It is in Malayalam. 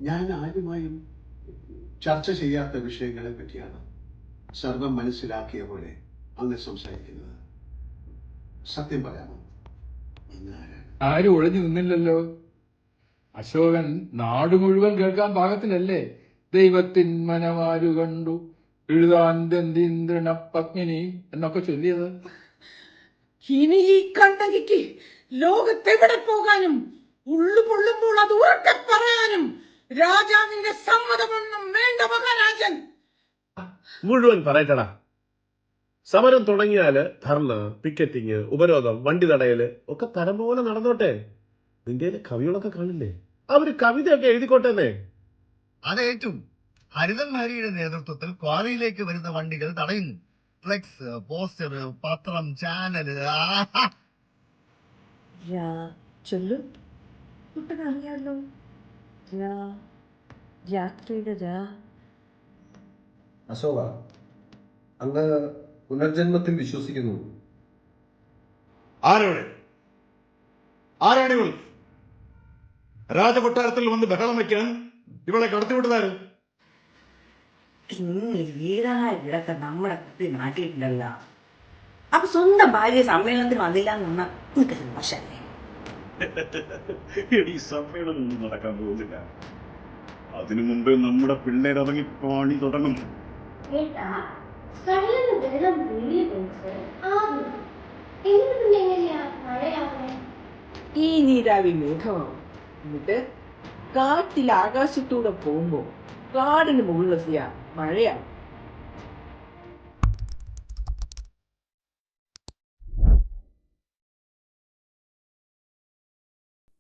ഞാൻ ആരുമായും ചർച്ച ചെയ്യാത്ത വിഷയങ്ങളെ പറ്റിയാണ് സർവം മനസ്സിലാക്കിയ പോലെ അങ്ങ് സംസാരിക്കുന്നത്. സത്യം പറയാമോ? ആരും ഒളിഞ്ഞു നിന്നില്ലല്ലോ. അശോകൻ നാട് മുഴുവൻ കേൾക്കാൻ പാകത്തിലല്ലേ ദൈവത്തിൻ മനമാരു കണ്ടു എഴുതാന്തീന്ദ്രണ പത്മിനി എന്നൊക്കെ ചൊല്ലിയത്. ഇനി ഈ കണ്ണകിക്ക് ലോകത്തെവിടെ പോകാനും ഉള്ളു പൊള്ളുമ്പോൾ അത് ഉറക്കെ പറയാനും രാജാവിന്റെ സമ്മതമൊന്നും വേണ്ട മഹാരാജൻ. മുഴുവൻ പറയട്ടടാ. സമരം തുടങ്ങിയാല് ധർണ, പിക്കറ്റിങ്, ഉപരോധം, വണ്ടി തടയല് ഒക്കെ തരം പോലെ നടന്നോട്ടെ. നിന്റെ കവികളൊക്കെ കാണില്ലേ? അവര് കവിതയൊക്കെ എഴുതിക്കോട്ടെന്നേ. അതേറ്റും. ഹരിതൻ ഹരിയുടെ നേതൃത്വത്തിൽ ക്വാറിയിലേക്ക് വരുന്ന വണ്ടികൾ തടയുന്നു. ഫ്ലെക്സ്, പോസ്റ്റർ, പത്രം, ചാനല്. ചൊല്ലു അറിയാലോ. രാത്രിയുടെ അശോക, അങ്ങ് പുനർജന്മത്തിൽ വിശ്വസിക്കുന്നു? ആരാണ് ഇവൾ? രാജകൊട്ടാരത്തിൽ വന്ന് ബഹളം വയ്ക്കാൻ ഇവളെ കടത്തിവിട്ടതാരും? വീടായ ഇവിടൊക്കെ നമ്മുടെ കുട്ടി നാട്ടിയിട്ടുണ്ടല്ലോ. അപ്പൊ സ്വന്തം ഭാര്യ സമ്മേളനത്തിന് വന്നില്ല എന്ന് സന്തോഷല്ലേ? ഈ സമ്മേളനമൊന്നും നടക്കാൻ പോകുന്നില്ല. അതിനു മുമ്പ് നമ്മുടെ പിള്ളേരിറങ്ങി പണി തുടങ്ങും. ഈ നീരാവി മേഘമാവും. എന്നിട്ട് കാറ്റിൽ ആകാശത്തൂടെ പോകുമ്പോ കാടിന് മുകളിലെത്തിയ മഴയാവും.